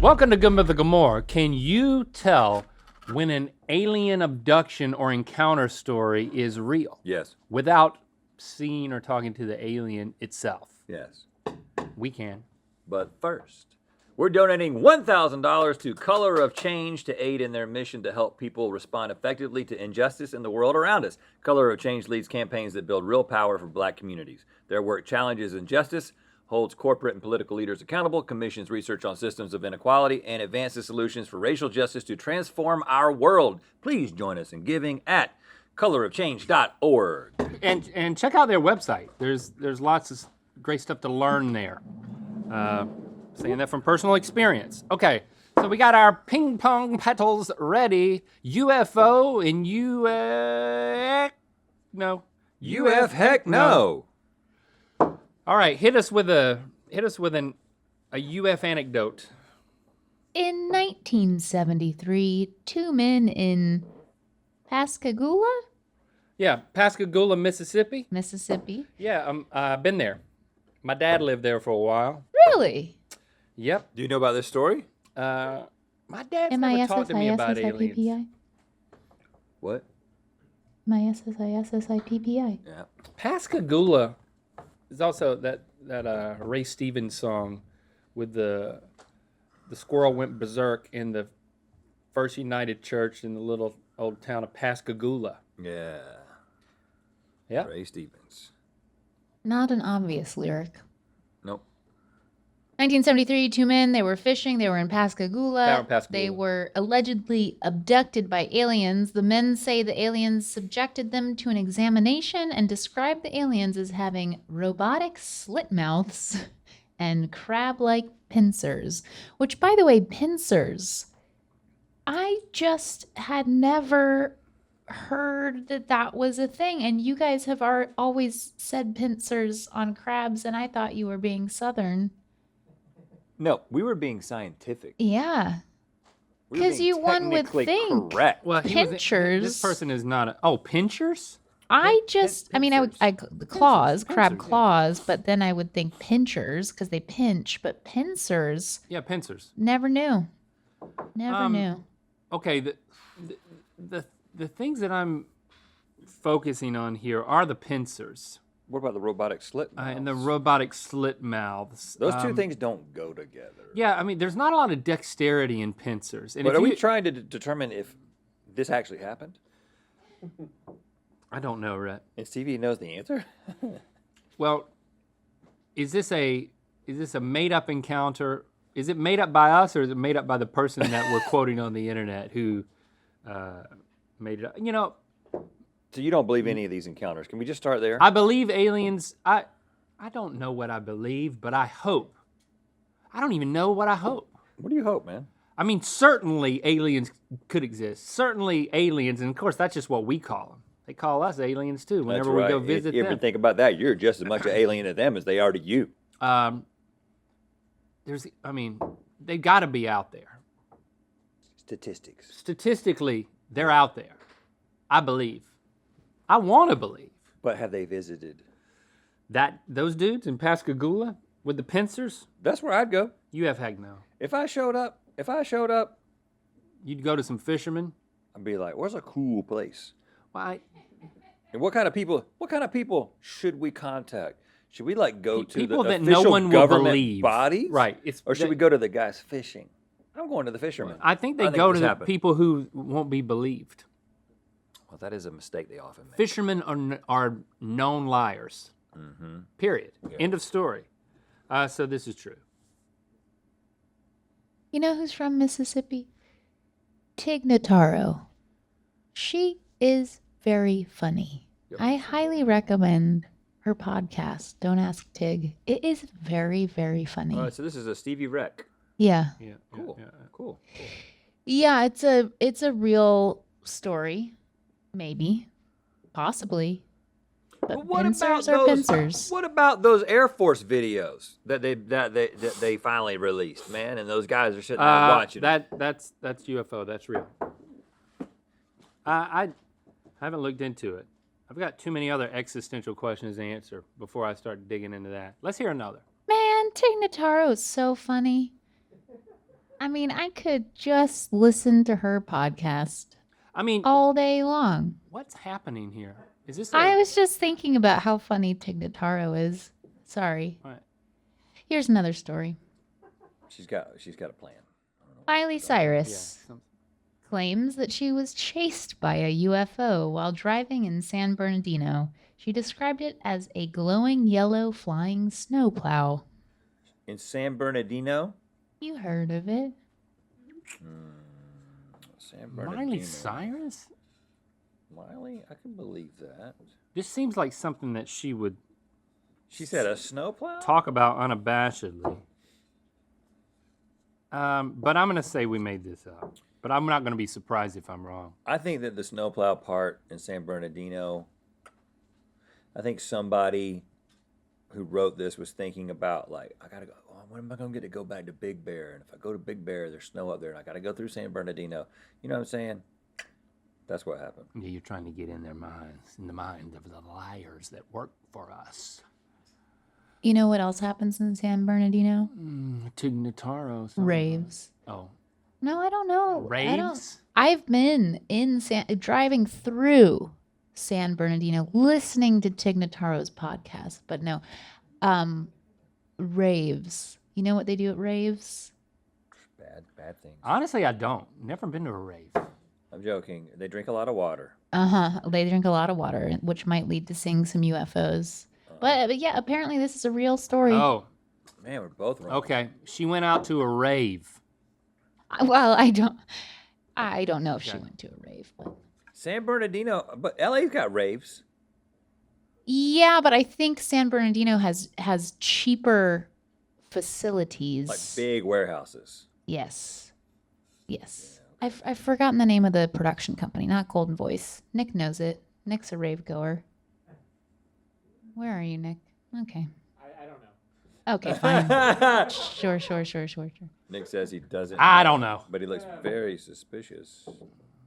Welcome to Good Mythical MORE. Can you tell when an alien abduction or encounter story is real? Yes. Without seeing or talking to the alien itself? Yes. We can. But first, we're donating $1,000 to Color of Change to aid in their mission to help people respond effectively to injustice in the world around us. Color of Change leads campaigns that build real power for Black communities. Their work challenges injustice, holds corporate and political leaders accountable, commissions research on systems of inequality, and advances solutions for racial justice to transform our world. Please join us in giving at colorofchange.org. And check out their website. There's lots of great stuff to learn there. Saying that from personal experience. Okay, so we got our ping pong petals ready. UFO and no. UF heck no. All right, hit us with a UF anecdote. In 1973, two men in Pascagoula, Yeah, Pascagoula, Mississippi. Mississippi. Yeah, I've been there. My dad lived there for a while. Really? Yep. Do you know about this story? My dad's never talked to me about aliens. M-I-S-S-I-S-S-I-P-P-I. What? M-I-S-S-I-S-S-I-P-P-I. Yeah. Pascagoula is also that Ray Stevens song with the squirrel went berserk in the First United Church in the little old town of Pascagoula. Yeah. Yeah. Ray Stevens. Not an obvious lyric. Nope. 1973, two men, they were fishing, they were in Pascagoula. Pascagoula. They were allegedly abducted by aliens. The men say the aliens subjected them to an examination and described the aliens as having robotic slit mouths and crab-like pincers. Which, by the way, pincers, I just had never heard that was a thing. And you guys have always said pincers on crabs, and I thought you were being Southern. No, we were being scientific. Yeah. We were 'Cause being you one would technically think. correct. Well, Pinchers. This person is not a. Oh, pinchers? I the claws, Pincers, crab yeah. claws, but then I would think pinchers because they pinch, but pincers, Yeah, pincers. never knew. Never knew. Okay, the things that I'm focusing on here are the pincers What about the robotic slit and the mouths? robotic slit mouths. Those two things don't go together. Yeah, I mean, there's not a lot of dexterity in pincers. And But if are we you- trying to determine if this actually happened? I don't know, Rhett. And Stevie knows the answer? Well, is this a made up encounter? Is it made up by us, or is it made up by the person that we're quoting on the internet who made it up? You know, So you don't believe any of these encounters. Can we just start there? I believe aliens. I don't know what I believe, but I hope. I don't even know what I hope. What do you hope, man? I mean, certainly aliens could exist. Certainly aliens, and of course, that's just what we call them. They call us aliens too. Whenever That's right. we go visit You ever them. think about that? You're just as much an alien to them as they are to you. They've got to be out there. Statistics. Statistically, they're out there. I believe. I want to believe But have they visited? that those dudes in Pascagoula with the pincers. That's where I'd go. You have heck no. If I showed up, You'd go to some fishermen. I'd be like, where's a cool place? Why? And what kind of people should we contact? Should we go to People the that no official one will government believe. bodies? Right. Or should we go to the guys fishing? I'm going to the fishermen. I think they go to this the happened. people who won't be believed. Well, that is a mistake they often make. Fishermen are known liars. Period. Yeah. End of story. So this is true. You know who's from Mississippi? Tig Notaro. She is very funny. Yep. I highly recommend her podcast, Don't Ask Tig. It is very, very funny. So this is a Stevie Wreck. Yeah. Yeah. Cool. Yeah. Cool. Yeah, it's a real story. Maybe. Possibly. But pincers are pincers. What about those Air Force videos that they finally released, man? And those guys are sitting there watching. That's UFO. That's real. I haven't looked into it. I've got too many other existential questions to answer before I start digging into that. Let's hear another. Man, Tig Notaro is so funny. I mean, I could just listen to her podcast I mean, all day long. what's happening here? Is this I was just thinking about how funny Tig Notaro is. Sorry. What? Here's another story. She's got a plan. Miley Yeah. Cyrus claims that she was chased by a UFO while driving in San Bernardino. She described it as a glowing yellow flying snowplow. In San Bernardino? You heard of it? San Bernardino. Miley Cyrus? Miley? I can believe that. This seems like something that she would She said a snowplow? talk about unabashedly. But I'm going to say we made this up. But I'm not going to be surprised if I'm wrong. I think that the snowplow part in San Bernardino, I think somebody who wrote this was thinking about, like, I got to go, when am I going to get to go back to Big Bear? And if I go to Big Bear, there's snow up there, and I got to go through San Bernardino. You know what I'm saying? That's what happened. Yeah, you're trying to get in their minds, in the mind of the liars that work for us. You know what else happens in San Bernardino? Tig Notaro. Raves. Oh. No, I don't know. Raves? I've been driving through San Bernardino listening to Tig Notaro's podcast, but no. Raves. You know what they do at raves? Bad things. Honestly, I don't. Never been to a rave. I'm joking. They drink a lot of water. They drink a lot of water, which might lead to seeing some UFOs. But yeah, apparently this is a real story. Oh, Man, we're both wrong. okay. She went out to a rave. Well, I don't know if she went to a rave, but San Bernardino, but LA's got raves. yeah, but I think San Bernardino has cheaper facilities. Like big warehouses. Yes. I've forgotten the name of the production company, not Golden Voice. Nick knows it. Nick's a rave goer. Where are you, Nick? Okay. I don't know. Okay, fine. Sure. Nick says he doesn't. I don't know. But he looks very suspicious.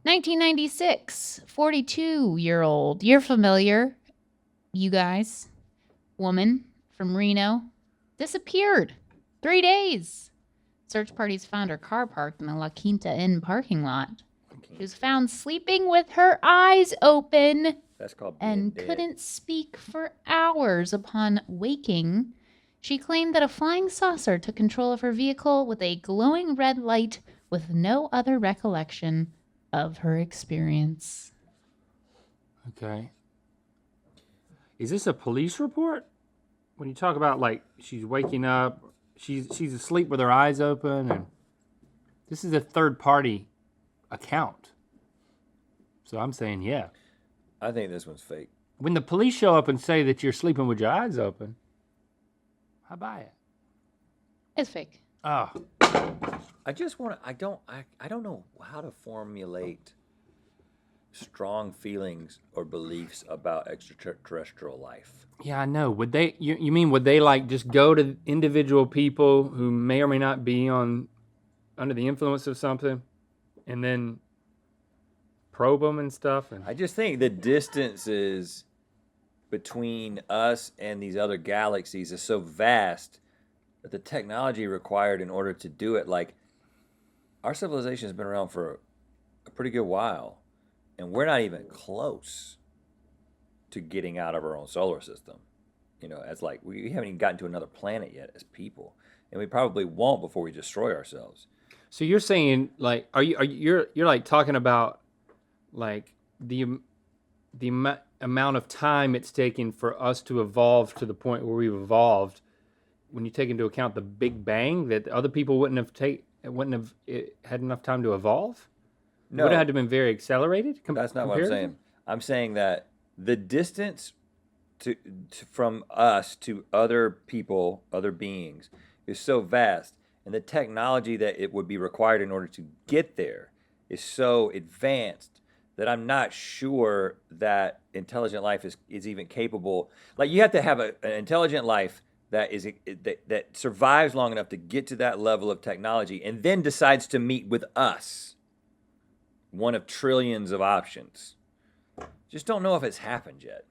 1996, 42-year-old. You're familiar, you guys. Woman from Reno disappeared. 3 days. Search parties found her car parked in the La Quinta Inn parking lot. She was found sleeping with her eyes open That's called being and dead. couldn't speak for hours. Upon waking, she claimed that a flying saucer took control of her vehicle with a glowing red light, with no other recollection of her experience. Okay. Is this a police report? When you talk about, like, she's waking up, she's asleep with her eyes open, and this is a third-party account. So I'm saying, yeah. I think this one's fake. When the police show up and say that you're sleeping with your eyes open, I buy it. It's fake. Oh, I just want to. I don't know how to formulate strong feelings or beliefs about extraterrestrial life. yeah, I know. Would they? You mean would they like just go to individual people who may or may not be under the influence of something, and then probe them and stuff? And I just think the distances between us and these other galaxies is so vast that the technology required in order to do it, like, our civilization has been around for a pretty good while, and we're not even close to getting out of our own solar system. You know, as like we haven't even gotten to another planet yet as people, and we probably won't before we destroy ourselves. so you're saying, like, you're like talking about like the amount of time it's taken for us to evolve to the point where we've evolved, when you take into account the Big Bang, that other people wouldn't have had enough time to evolve? No, Would it have had to been very accelerated? that's not what I'm saying. I'm saying that the distance from us to other people, other beings, is so vast, and the technology that it would be required in order to get there is so advanced that I'm not sure that intelligent life is even capable. Like, you have to have an intelligent life that survives long enough to get to that level of technology and then decides to meet with us. One of trillions of options. Just don't know if it's happened yet.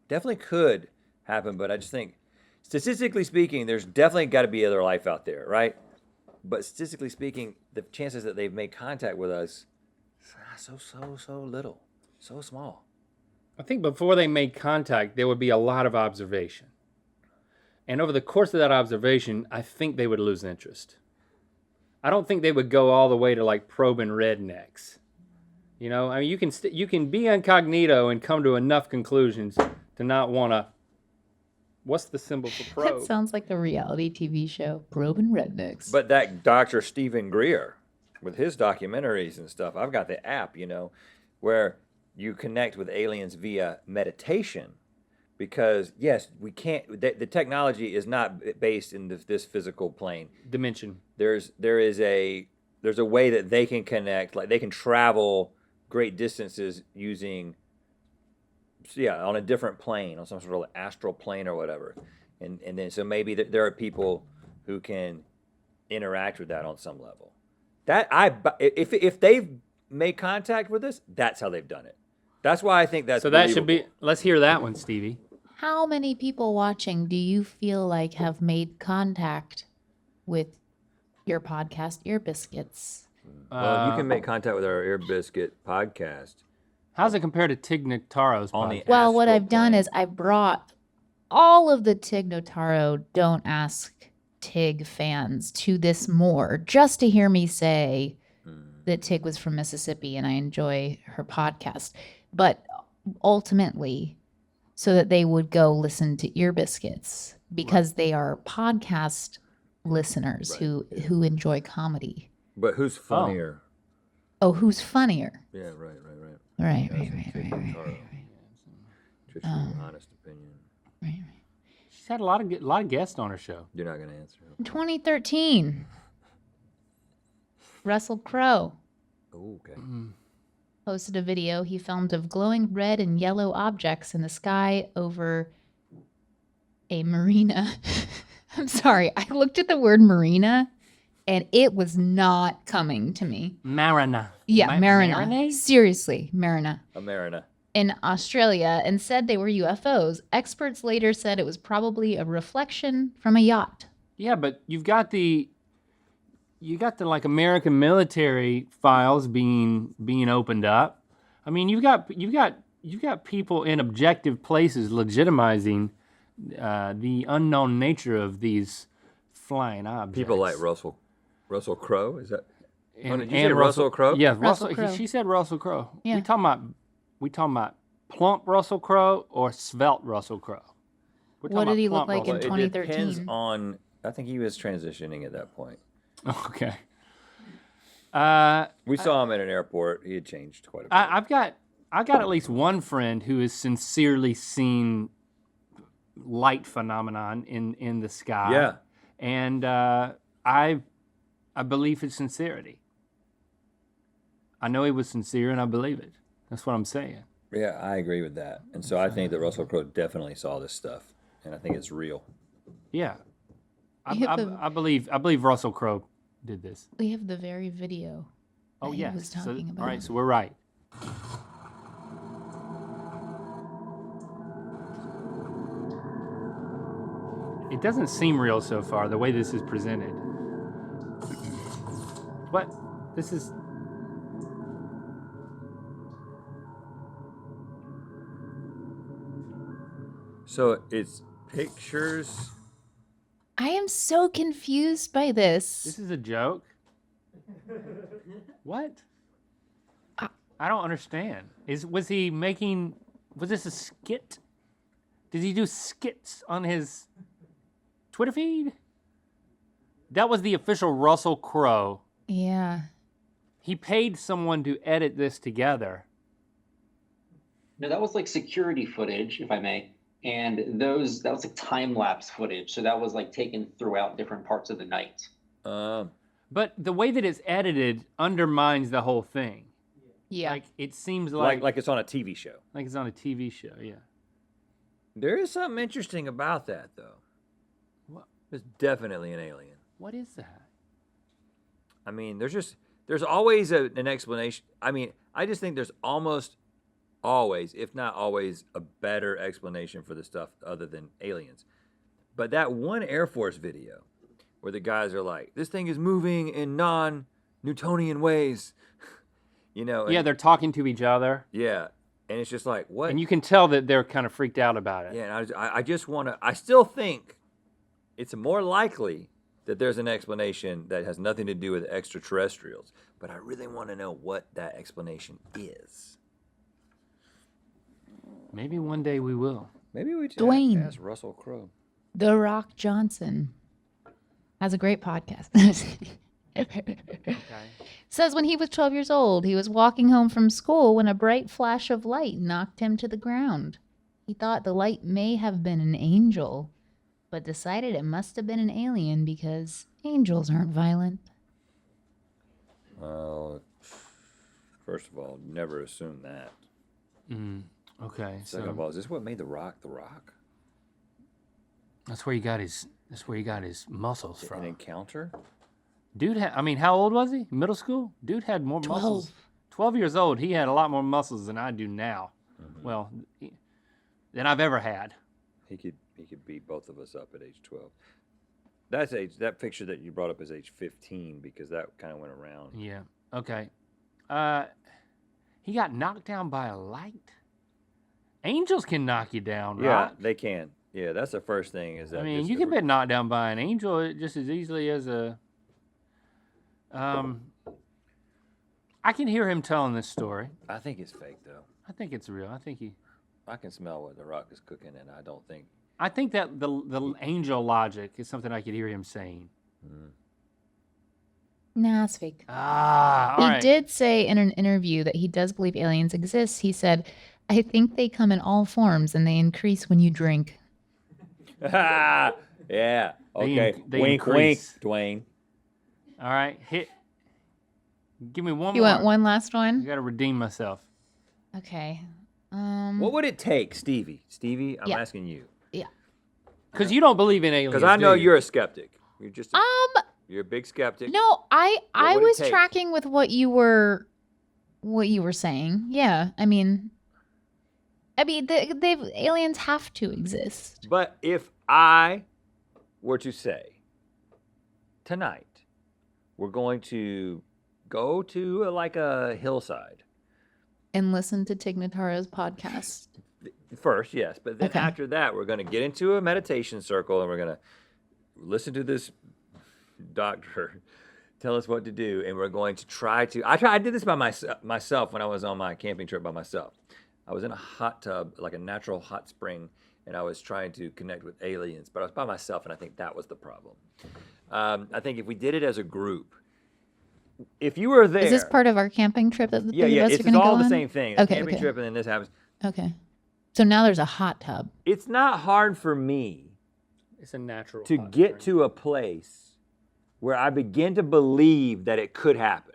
Definitely could happen, but I just think, statistically speaking, there's definitely got to be other life out there, right? but statistically speaking, the chances that they've made contact with us, so little, so small. I think before they made contact, there would be a lot of observation. And over the course of that observation, I think they would lose interest. I don't think they would go all the way to like probing rednecks. You know, I mean, you can be incognito and come to enough conclusions to not want to. What's the symbol for probe? That sounds like a reality TV show. Probing rednecks. But that Dr. Stephen Greer, with his documentaries and stuff, I've got the app, where you connect with aliens via meditation. Because yes, we can't. The technology is not based in this physical plane Dimension. There's a way that they can connect, like they can travel great distances using, on a different plane, on some sort of astral plane or whatever, and then so maybe there are people who can interact with that on some level. If they've made contact with us, that's how they've done it. That's why I think that's so. That should be. Let's hear that one, Stevie. How many people watching do you feel like have made contact with your podcast, Ear Biscuits? Well, you can make contact with our Ear Biscuit podcast. How's it compared to Tig Notaro's podcast? Well, what I've done is I brought all of the Tig Notaro Don't Ask Tig fans to this more just to hear me say that Tig was from Mississippi and I enjoy her podcast. But ultimately, so that they would go listen to Ear Biscuits because they are podcast listeners who enjoy comedy. But who's funnier? Oh, who's funnier? Yeah, right. Right. Just your honest opinion. Right. She's had a lot of guests on her show. You're not going to answer. In 2013, Russell Crowe Okay. posted a video he filmed of glowing red and yellow objects in the sky over a marina. I'm sorry, I looked at the word marina and it was not coming to me. Marina. Yeah, Marina. Marinade? Seriously, Marina. A Marina. In Australia and said they were UFOs. Experts later said it was probably a reflection from a yacht. Yeah, but you got the like American military files being opened up. I mean, you've got people in objective places legitimizing the unknown nature of these flying objects. People like Russell Crowe, is that? And, did you say Russell Crowe? Yeah, Russell Crowe. She said Russell Crowe. Yeah. We talking about plump Russell Crowe or svelte Russell Crowe? What did he look like in It 2013? depends on. I think he was transitioning at that point. Okay. We saw him at an airport. He had changed quite a bit. I've got at least one friend who has sincerely seen light phenomenon in the sky. Yeah. And I believe his sincerity. I know he was sincere, and I believe it. That's what I'm saying. Yeah, I agree with that. And so I think that Russell Crowe definitely saw this stuff, and I think it's real. Yeah. Yeah, I believe Russell Crowe did this. We have the very video Oh, that yes. he was talking about. All right, so we're right. It doesn't seem real so far, the way this is presented. What? This is... So it's pictures. I am so confused by this. This is a joke? What? I don't understand. Was this a skit? Did he do skits on his Twitter feed? That was the official Russell Crowe. Yeah. He paid someone to edit this together. No, that was like security footage, if I may. And that was like time-lapse footage. So that was like taken throughout different parts of the night. But the way that it's edited undermines the whole thing. Yeah. Like, it seems like it's on a TV show. it's on a TV show, yeah. There is something interesting about that, though. What? It's definitely an alien. What is that? I mean, there's always an explanation. I mean, I just think there's almost always, if not always, a better explanation for the stuff other than aliens. But that one Air Force video where the guys are like, this thing is moving in non-Newtonian ways. And, Yeah, they're talking to each other. yeah. And it's just like, what? And you can tell that they're kind of freaked out about it. Yeah, and I just want to, I still think it's more likely that there's an explanation that has nothing to do with extraterrestrials. But I really want to know what that explanation is. Maybe one day we will. Maybe we just Dwayne. ask Russell Crowe. The Rock Johnson has a great podcast. Okay. Says when he was 12 years old, he was walking home from school when a bright flash of light knocked him to the ground. He thought the light may have been an angel, but decided it must have been an alien because angels aren't violent. Well, first of all, never assume that. Okay. Second of all, is this what made The Rock The Rock? That's where he got his muscles An from. encounter? Dude how old was he? Middle school? Dude had more 12. muscles. 12 years old, he had a lot more muscles than I do now. Well, than I've ever had. He could beat both of us up at age 12. That picture that you brought up is age 15 because that kind of went around. Yeah. Okay. He got knocked down by a light. Angels can knock you down, Yeah, right? they can. Yeah, that's the first thing. Is that I mean, just you the- can get knocked down by an angel just as easily as a. I can hear him telling this story. I think it's fake though. I think it's real. I can smell what The Rock is cooking, and I don't think. I think that the angel logic is something I could hear him saying. Nah, it's fake. All He right. did say in an interview that he does believe aliens exist. He said, I think they come in all forms and they increase when you drink. Yeah. Okay. they wink, increase. Dwayne. All right. Give me one You more. want one last I one? got to redeem myself. Okay. What would it take, Stevie? Stevie, I'm Yeah. asking you Because you don't believe in aliens. because I know do you? you're a skeptic. You're just you're a big skeptic. No, I would it was take? tracking with what you were saying. Yeah, I mean, they've aliens have to exist. But if I were to say tonight we're going to go to a hillside And listen to Tig Notaro's podcast. first, yes, but then Okay. after that we're going to get into a meditation circle and we're going to listen to this doctor tell us what to do, and we're going to try to. I did this by myself when I was on my camping trip by myself. I was in a hot tub, like a natural hot spring, and I was trying to connect with aliens, but I was by myself, and I think that was the problem. I think if we did it as a group, if you were there, Is this part of our camping trip that the three yeah, of us it's are going to go all on? the same thing. A Okay, camping okay. trip, and then this happens. Okay. So now there's a hot tub. It's not hard for me It's a natural. to hot get spring. to a place where I begin to believe that it could happen.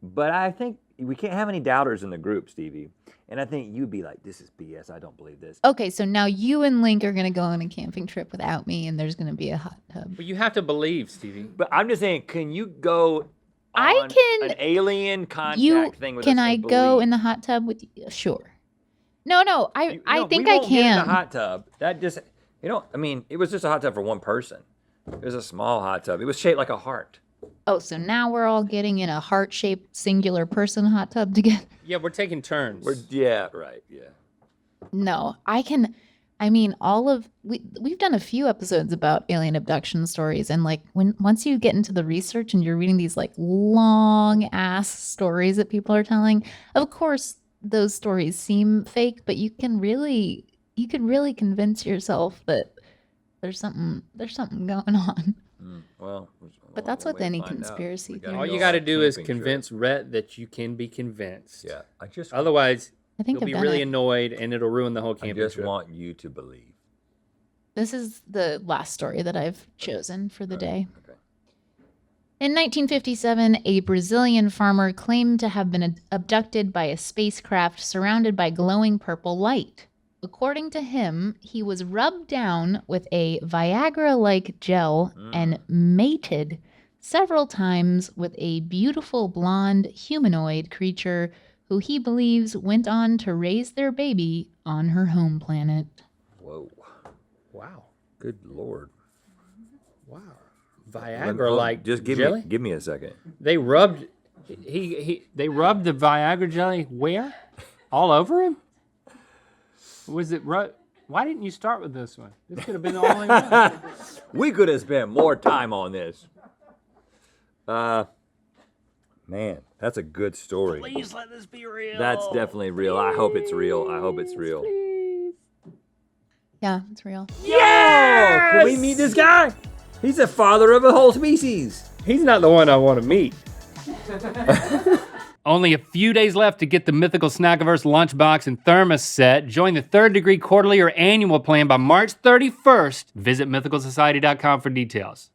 But I think we can't have any doubters in the group, Stevie. And I think you'd be like, this is BS. I don't believe this. Okay, so now you and Link are going to go on a camping trip without me, and there's going to be a hot tub. But you have to believe, Stevie. But I'm just saying, can you go I on can- an alien contact thing with Can us I and go believe? in the hot tub with you? Sure. No, I No, think we I won't get in can. the hot tub. That just, I mean, it was just a hot tub for one person. It was a small hot tub. It was shaped like a heart. Oh, so now we're all getting in a heart-shaped singular person hot tub together? Yeah, we're taking turns. Yeah, right, yeah. No, I can. I mean, we've done a few episodes about alien abduction stories, and like once you get into the research and you're reading these like long ass stories that people are telling, of course those stories seem fake, but you can really convince yourself that there's something going on. Well, But that's one with way to any find out. conspiracy We gotta theory. All go you on got to a do is camping trip. convince Rhett that you can be convinced. Yeah, I just Otherwise, I think you'll I've be done really it. annoyed, and it'll ruin the whole I camping just trip. want you to believe. This is the last story that I've chosen for the day. Okay. In 1957, a Brazilian farmer claimed to have been abducted by a spacecraft surrounded by glowing purple light. According to him, he was rubbed down with a Viagra-like gel and mated several times with a beautiful blonde humanoid creature who he believes went on to raise their baby on her home planet. Whoa. Wow. Good Lord. Wow. Viagra like just give jelly? give me a second. They rubbed they rubbed the Viagra jelly where? All over him? Was it why didn't you start with this one? This could have been the only one. We could have spent more time on this. Man, that's a good story. Please let this be real. That's definitely real. I hope it's real. I hope it's real. Yeah, it's real. Yeah! Can we meet this guy? He's the father of a whole species. He's not the one I want to meet. Only a few days left to get the Mythical Snackiverse lunchbox and thermos set. Join the Third Degree quarterly or annual plan by March 31st. Visit mythicalsociety.com for details.